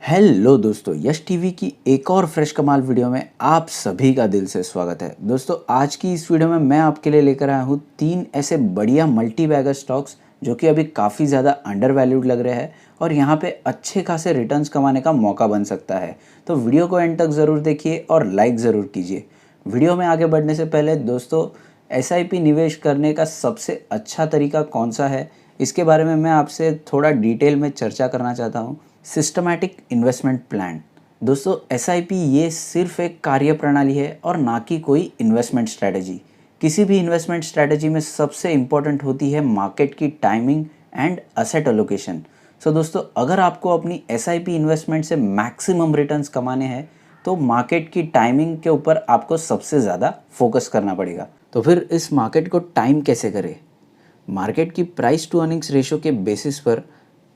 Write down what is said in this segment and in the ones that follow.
Hello दोस्तों, यश TV की एक और फ्रेश कमाल वीडियो में आप सभी का दिल से स्वागत है। दोस्तों, आज की इस वीडियो में मैं आपके लिए लेकर आया हूँ 3 ऐसे बढ़िया मल्टी बैगर स्टॉक्स जो कि अभी काफ़ी ज़्यादा अंडर वैल्यूड लग रहे हैं और यहाँ पे अच्छे खासे रिटर्न्स कमाने का मौका बन सकता है। तो वीडियो को एंड तक ज़रूर देखिए और लाइक ज़रूर कीजिए। वीडियो में आगे बढ़ने से पहले दोस्तों, एसआईपी निवेश करने का सबसे अच्छा तरीका कौन सा है, इसके बारे में मैं आपसे थोड़ा डिटेल में चर्चा करना चाहता हूँ। Systematic investment plan. दोस्तों, एसआईपी ये सिर्फ एक कार्य प्रणाली है और ना कि कोई इन्वेस्टमेंट स्ट्रैटेजी। किसी भी इन्वेस्टमेंट स्ट्रैटेजी में सबसे इम्पॉर्टेंट होती है मार्केट की टाइमिंग एंड असेट एलोकेशन। सो दोस्तों, अगर आपको अपनी एसआईपी इन्वेस्टमेंट से मैक्सिमम रिटर्न्स कमाने हैं तो मार्केट की टाइमिंग के ऊपर आपको सबसे ज़्यादा फोकस करना पड़ेगा। तो फिर इस मार्केट को टाइम कैसे करें? मार्केट की प्राइस टू अर्निंग्स रेशो के बेसिस पर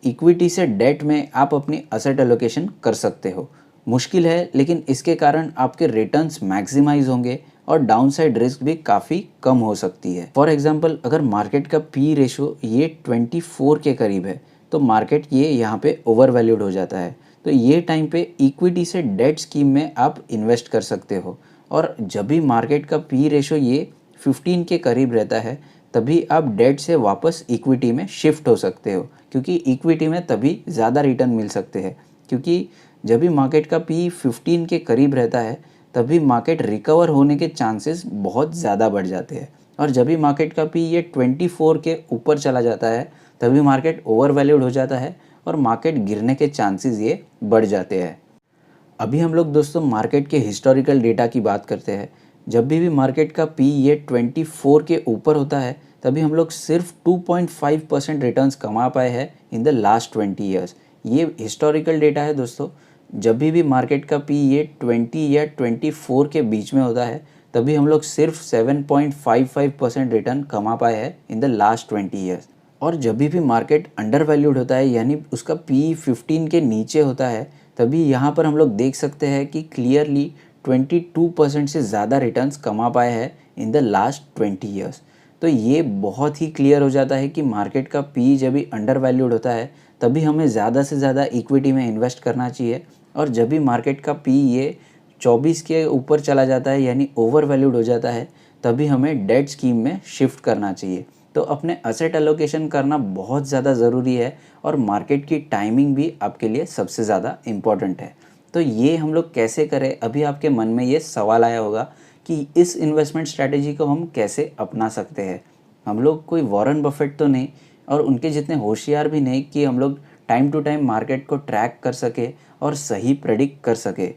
इक्विटी से डेट में आप अपनी असेट एलोकेशन कर सकते हो। मुश्किल है, लेकिन इसके कारण आपके रिटर्न्स मैक्सिमाइज होंगे और डाउनसाइड रिस्क भी काफ़ी कम हो सकती है। फॉर एग्जांपल, अगर मार्केट का पी रेशो ये 24 के करीब है तो मार्केट ये यहाँ पे ओवर वैल्यूड हो जाता है। तो ये टाइम पे इक्विटी से डेट स्कीम में आप इन्वेस्ट कर सकते हो। और जब भी मार्केट का पी रेशो ये 15 के करीब रहता है तभी आप डेट से वापस इक्विटी में शिफ्ट हो सकते हो, क्योंकि इक्विटी में तभी ज़्यादा रिटर्न मिल सकते हैं। क्योंकि जब भी मार्केट का पी 15 के करीब रहता है तभी मार्केट रिकवर होने के चांसेस बहुत ज़्यादा बढ़ जाते हैं। और जब भी मार्केट का पी ये 24 के ऊपर चला जाता है तभी मार्केट ओवर वैल्यूड हो जाता है और मार्केट गिरने के चांसेस ये बढ़ जाते हैं। अभी हम लोग दोस्तों मार्केट के हिस्टोरिकल डेटा की बात करते हैं। जब भी मार्केट का पी ये 24 के ऊपर होता है तभी हम लोग सिर्फ 2.5% रिटर्न्स कमा पाए हैं इन द लास्ट 20 ईयर्स। ये हिस्टोरिकल डेटा है दोस्तों। जब भी मार्केट का पी ये 20 या 24 के बीच में होता है तभी हम लोग सिर्फ 7.55% रिटर्न कमा पाए हैं इन द लास्ट 20 ईयर्स। और जब भी मार्केट अंडर वैल्यूड होता है यानी उसका पी 15 के नीचे होता है तभी यहाँ पर हम लोग देख सकते हैं कि क्लियरली 22% से ज़्यादा रिटर्न्स कमा पाए हैं इन द लास्ट 20 ईयर्स। तो ये बहुत ही क्लियर हो जाता है कि मार्केट का पी जब भी अंडर वैल्यूड होता है तभी हमें ज़्यादा से ज़्यादा इक्विटी में इन्वेस्ट करना चाहिए। और जब भी मार्केट का पी ये 24 के ऊपर चला जाता है यानी ओवर वैल्यूड हो जाता है तभी हमें डेट स्कीम में शिफ्ट करना चाहिए। तो अपने असेट एलोकेशन करना बहुत ज़्यादा ज़रूरी है और मार्केट की टाइमिंग भी आपके लिए सबसे ज़्यादा इम्पॉर्टेंट है। तो ये हम लोग कैसे करें? अभी आपके मन में ये सवाल आया होगा कि इस इन्वेस्टमेंट स्ट्रैटेजी को हम कैसे अपना सकते हैं। हम लोग कोई वॉरेन बफेट तो नहीं और उनके जितने होशियार भी नहीं कि हम लोग टाइम टू टाइम मार्केट को ट्रैक कर सके और सही प्रेडिक्ट कर सके।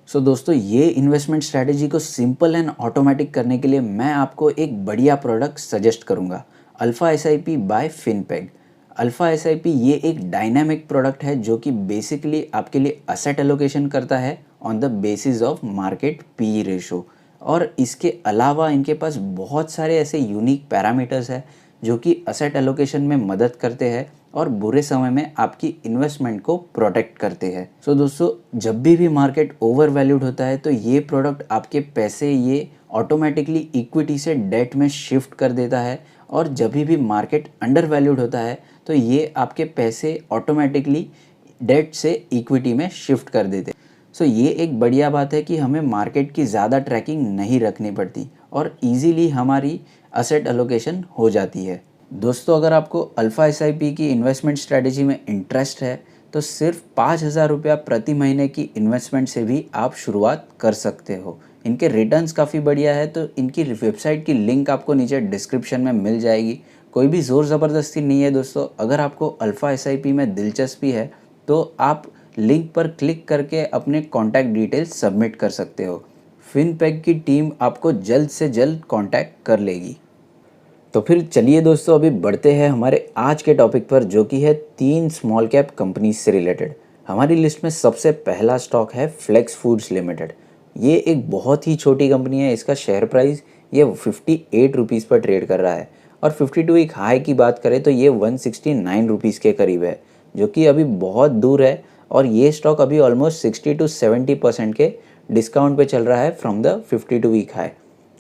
सो दोस्तों, ये इन्वेस्टमेंट स्ट्रैटेजी को सिंपल एंड ऑटोमेटिक करने के लिए मैं आपको एक बढ़िया प्रोडक्ट सजेस्ट करूँगा, alpha SIP by Finpeg. Alpha SIP ये एक डायनामिक प्रोडक्ट है जो कि बेसिकली आपके लिए असेट एलोकेशन करता है on the basis of market P ratio. और इसके अलावा इनके पास बहुत सारे ऐसे यूनिक पैरामीटर्स है जो कि असेट एलोकेशन में मदद करते हैं और बुरे समय में आपकी इन्वेस्टमेंट को प्रोटेक्ट करते हैं। सो दोस्तों, जब भी मार्केट ओवर वैल्यूड होता है तो ये प्रोडक्ट आपके पैसे ये ऑटोमेटिकली इक्विटी से डेट में शिफ्ट कर देता है। और जब भी मार्केट अंडर वैल्यूड होता है तो ये आपके पैसे ऑटोमेटिकली डेट से इक्विटी में शिफ्ट कर देते। सो ये एक बढ़िया बात है कि हमें मार्केट की ज़्यादा ट्रैकिंग नहीं रखनी पड़ती और इजीली हमारी असेट एलोकेशन हो जाती है। दोस्तों, अगर आपको अल्फ़ा एसआईपी की इन्वेस्टमेंट स्ट्रैटेजी में इंटरेस्ट है तो सिर्फ 5,000 रुपया प्रति महीने की इन्वेस्टमेंट से भी आप शुरुआत कर सकते हो। इनके रिटर्न्स काफ़ी बढ़िया है, तो इनकी वेबसाइट की लिंक आपको नीचे डिस्क्रिप्शन में मिल जाएगी। कोई भी ज़ोर ज़बरदस्ती नहीं है दोस्तों। अगर आपको अल्फ़ा एसआईपी में दिलचस्पी है तो आप लिंक पर क्लिक करके अपने कॉन्टैक्ट डिटेल्स सबमिट कर सकते हो। फिनपेग की टीम आपको जल्द से जल्द कॉन्टैक्ट कर लेगी। तो फिर चलिए दोस्तों, अभी बढ़ते हैं हमारे आज के टॉपिक पर जो कि है 3 स्मॉल कैप कंपनीज से रिलेटेड। हमारी लिस्ट में सबसे पहला स्टॉक है फ्लेक्स फूड्स लिमिटेड। ये एक बहुत ही छोटी कंपनी है। इसका शेयर प्राइस ये 58 रुपीज़ पर ट्रेड कर रहा है और 52 वीक हाई की बात करें तो ये 169 रुपीज़ के करीब है, जो कि अभी बहुत दूर है। और ये स्टॉक अभी ऑलमोस्ट 60 to 70% के डिस्काउंट पे चल रहा है from the 52 week high.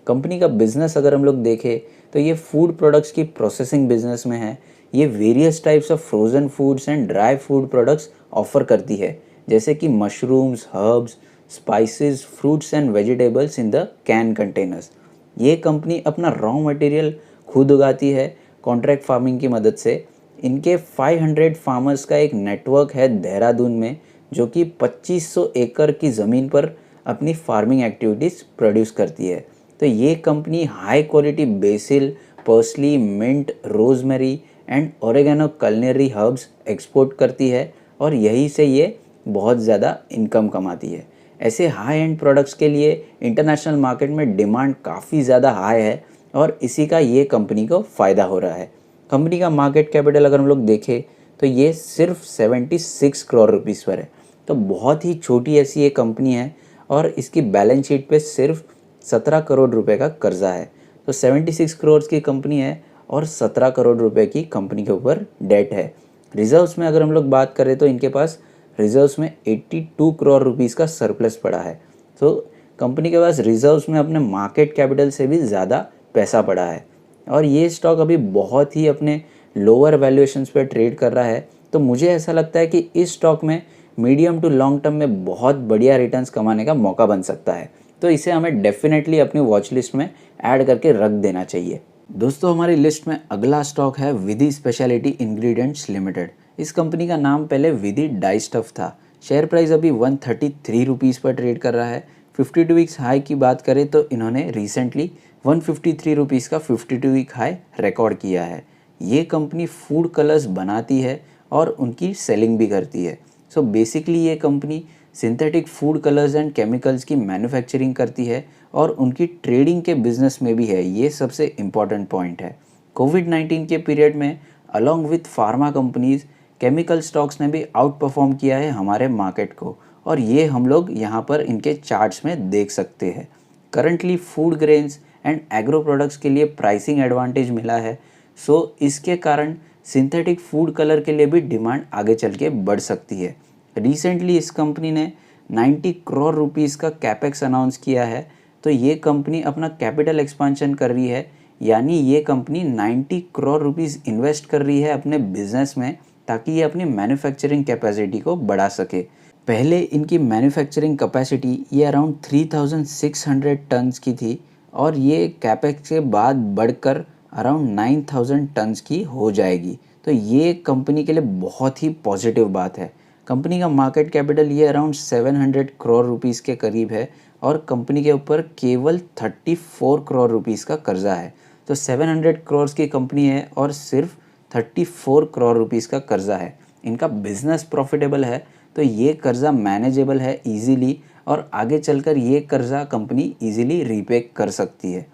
Company का बिजनेस अगर हम लोग देखें तो ये फूड प्रोडक्ट्स की प्रोसेसिंग बिजनेस में है। ये various types of frozen foods and dry food products offer करती है। जैसे कि mushrooms, herbs, spices, fruits and vegetables in the can containers. ये कंपनी अपना रॉ मटेरियल खुद उगाती है कॉन्ट्रैक्ट फार्मिंग की मदद से। इनके 500 फार्मर्स का एक नेटवर्क है देहरादून में, जो कि 2500 एकड़ की ज़मीन पर अपनी फार्मिंग एक्टिविटीज़ प्रोड्यूस करती है। तो ये company high quality basil, parsley, mint, rosemary and oregano culinary herbs export करती है और यहीं से ये बहुत ज़्यादा इनकम कमाती है। ऐसे हाई एंड प्रोडक्ट्स के लिए इंटरनेशनल मार्केट में डिमांड काफ़ी ज़्यादा हाई है और इसी का ये कंपनी को फ़ायदा हो रहा है। कंपनी का मार्केट कैपिटल अगर हम लोग देखें तो ये सिर्फ 76 करोड़ रुपीज़ पर है। तो बहुत ही छोटी ऐसी ये कंपनी है और इसकी बैलेंस शीट पे सिर्फ 17 करोड़ रुपए का कर्जा है। तो 76 करोड़ की कंपनी है और 17 करोड़ रुपए की कंपनी के ऊपर डेट है। रिजर्व्स में अगर हम लोग बात करें तो इनके पास रिजर्व्स में 82 करोड़ रुपीज़ का सरप्लस पड़ा है। तो कंपनी के पास रिजर्व्स में अपने मार्केट कैपिटल से भी ज़्यादा पैसा पड़ा है और ये स्टॉक अभी बहुत ही अपने लोअर वैल्यूएशंस पे ट्रेड कर रहा है। तो मुझे ऐसा लगता है कि इस स्टॉक में मीडियम टू लॉन्ग टर्म में बहुत बढ़िया रिटर्न्स कमाने का मौका बन सकता है। तो इसे हमें डेफिनेटली अपनी वॉच लिस्ट में ऐड करके रख देना चाहिए। दोस्तों, हमारी लिस्ट में अगला स्टॉक है विधि स्पेशलिटी इंग्रेडिएंट्स लिमिटेड। इस कंपनी का नाम पहले विधि डाई स्टफ था। शेयर प्राइस अभी 133 रुपीज़ पर ट्रेड कर रहा है। 52 वीक्स हाई की बात करें तो इन्होंने रिसेंटली 153 रुपीज़ का 52 वीक हाई रिकॉर्ड किया है। ये कंपनी फूड कलर्स बनाती है और उनकी सेलिंग भी करती है। सो बेसिकली ये company synthetic food colours and chemicals की मैन्युफैक्चरिंग करती है और उनकी ट्रेडिंग के बिजनेस में भी है। ये सबसे इम्पॉर्टेंट पॉइंट है। कोविड-19 के पीरियड में along with pharma companies, chemical stocks ने भी आउट परफॉर्म किया है हमारे मार्केट को और ये हम लोग यहाँ पर इनके चार्ट्स में देख सकते हैं। Currently food grains and agro products के लिए प्राइसिंग एडवांटेज मिला है। सो इसके कारण सिंथेटिक फूड कलर के लिए भी डिमांड आगे चल के बढ़ सकती है। रिसेंटली इस कंपनी ने 90 करोड़ रुपीज़ का कैपेक्स अनाउंस किया है। तो ये कंपनी अपना कैपिटल एक्सपांशन कर रही है, यानी ये कंपनी 90 करोड़ रुपीज़ इन्वेस्ट कर रही है अपने बिजनेस में ताकि ये अपनी मैन्युफैक्चरिंग कैपेसिटी को बढ़ा सके। पहले इनकी मैन्युफैक्चरिंग कैपेसिटी ये अराउंड 3600 टन्स की थी और ये कैपेक्स के बाद बढ़कर अराउंड 9000 टन्स की हो जाएगी। तो ये कंपनी के लिए बहुत ही पॉजिटिव बात है। कंपनी का मार्केट कैपिटल ये अराउंड 700 करोड़ रुपीज़ के करीब है और कंपनी के ऊपर केवल 34 करोड़ रुपीज़ का कर्जा है। तो 700 करोड़ की कंपनी है और सिर्फ 34 करोड़ रुपीज़ का कर्जा है। इनका बिजनेस प्रॉफिटेबल है तो ये कर्जा मैनेजेबल है इजीली और आगे चलकर ये कर्जा कंपनी इजीली रीपे कर सकती है।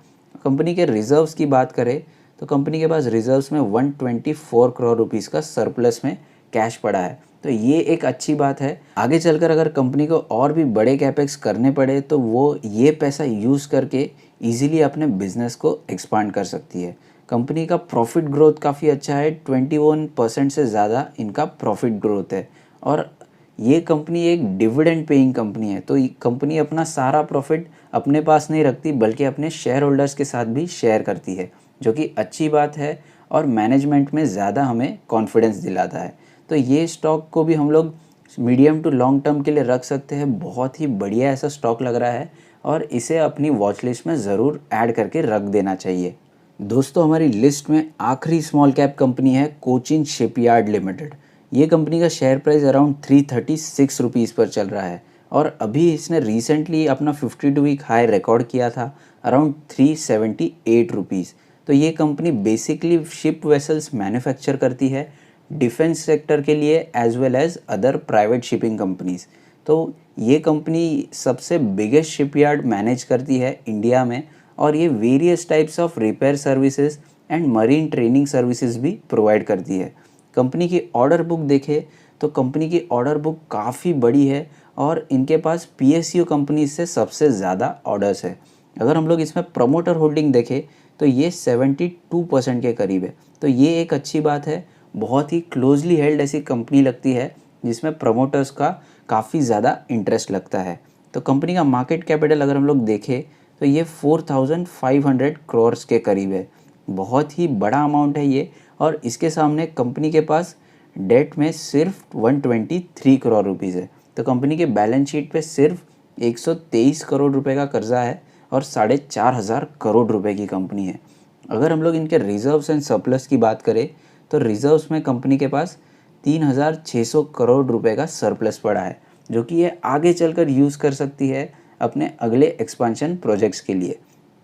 कंपनी के रिजर्व्स की बात करें तो कंपनी के पास रिजर्व्स में 124 करोड़ रुपीज़ का सरप्लस में कैश पड़ा है। तो ये एक अच्छी बात है। आगे चलकर अगर कंपनी को और भी बड़े कैपेक्स करने पड़े तो वो ये पैसा यूज़ करके इजीली अपने बिजनेस को एक्सपांड कर सकती है। कंपनी का प्रॉफिट ग्रोथ काफ़ी अच्छा है, 21% से ज़्यादा इनका प्रॉफिट ग्रोथ है और ये कंपनी एक डिविडेंड पेइंग कंपनी है। तो कंपनी अपना सारा प्रॉफिट अपने पास नहीं रखती बल्कि अपने शेयर होल्डर्स के साथ भी शेयर करती है, जो कि अच्छी बात है और मैनेजमेंट में ज़्यादा हमें कॉन्फिडेंस दिलाता है। तो ये स्टॉक को भी हम लोग मीडियम टू लॉन्ग टर्म के लिए रख सकते हैं। बहुत ही बढ़िया ऐसा स्टॉक लग रहा है और इसे अपनी वॉच लिस्ट में ज़रूर ऐड करके रख देना चाहिए। दोस्तों, हमारी लिस्ट में आखिरी स्मॉल कैप कंपनी है कोचिन शिपयार्ड लिमिटेड। ये कंपनी का शेयर प्राइस अराउंड 336 रुपीज़ पर चल रहा है और अभी इसने रिसेंटली अपना 52 वीक हाई रिकॉर्ड किया था अराउंड 378 रुपीज़। तो ये कंपनी बेसिकली शिप वेसल्स मैन्युफैक्चर करती है डिफेंस सेक्टर के लिए as well as other private shipping companies. तो ये कंपनी सबसे बिगेस्ट शिपयार्ड मैनेज करती है इंडिया में और ये various types of repair services and marine training services भी प्रोवाइड करती है। कंपनी की ऑर्डर बुक देखें तो कंपनी की ऑर्डर बुक काफ़ी बड़ी है और इनके पास PSU कंपनीज से सबसे ज़्यादा ऑर्डर्स है। अगर हम लोग इसमें प्रमोटर होल्डिंग देखें तो ये 72% के करीब है। तो ये एक अच्छी बात है। बहुत ही क्लोजली हेल्ड ऐसी कंपनी लगती है जिसमें प्रमोटर्स का काफ़ी ज़्यादा इंटरेस्ट लगता है। तो कंपनी का मार्केट कैपिटल अगर हम लोग देखें तो ये 4500 करोड़ के करीब है। बहुत ही बड़ा अमाउंट है ये और इसके सामने कंपनी के पास डेट में सिर्फ 123 करोड़ रुपीज़ है। तो कंपनी के बैलेंस शीट पे सिर्फ 123 करोड़ रुपए का कर्जा है और 4,500 करोड़ रुपए की कंपनी है। अगर हम लोग इनके रिजर्व्स एंड सरप्लस की बात करें तो रिजर्व्स में कंपनी के पास 3,600 करोड़ रुपए का सरप्लस पड़ा है, जो कि ये आगे चलकर यूज़ कर सकती है अपने अगले एक्सपांशन प्रोजेक्ट्स के लिए।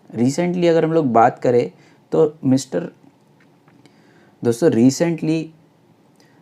रिसेंटली अगर हम लोग बात करें तो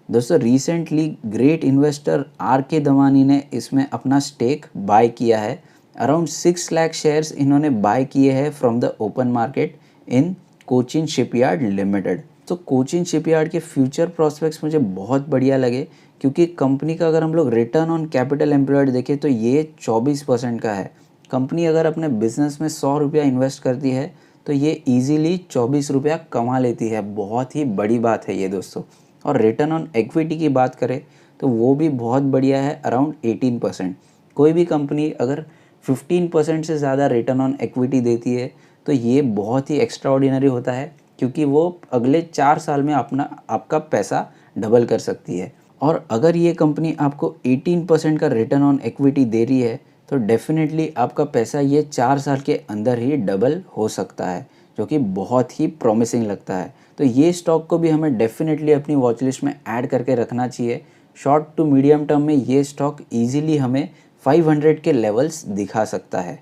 दोस्तों recently great investor R K. Dawani ने इसमें अपना स्टेक बाय किया है। अराउंड 6 लाख शेयर्स इन्होंने बाय किए हैं from the open market in Cochin shipyard limited. तो कोचिन शिपयार्ड के फ्यूचर प्रोस्पेक्ट्स मुझे बहुत बढ़िया लगे, क्योंकि कंपनी का अगर हम लोग रिटर्न ऑन कैपिटल एम्प्लॉयड देखें तो ये 24% का है। कंपनी अगर अपने बिजनेस में 100 रुपया इन्वेस्ट करती है तो ये इजीली 24 रुपया कमा लेती है। बहुत ही बड़ी बात है ये दोस्तों। और रिटर्न ऑन इक्विटी की बात करें तो वो भी बहुत बढ़िया है, अराउंड 18%। कोई भी कंपनी अगर 15% से ज़्यादा रिटर्न ऑन इक्विटी देती है तो ये बहुत ही एक्स्ट्राऑर्डिनरी होता है, क्योंकि वो अगले 4 साल में आपका पैसा डबल कर सकती है। और अगर ये कंपनी आपको 18% का रिटर्न ऑन इक्विटी दे रही है तो डेफिनेटली आपका पैसा ये 4 साल के अंदर ही डबल हो सकता है, जो कि बहुत ही प्रॉमिसिंग लगता है। तो ये स्टॉक को भी हमें डेफिनेटली अपनी वॉच लिस्ट में ऐड करके रखना चाहिए। शॉर्ट टू मीडियम टर्म में ये स्टॉक ईजिली हमें 500 के लेवल्स दिखा सकता है।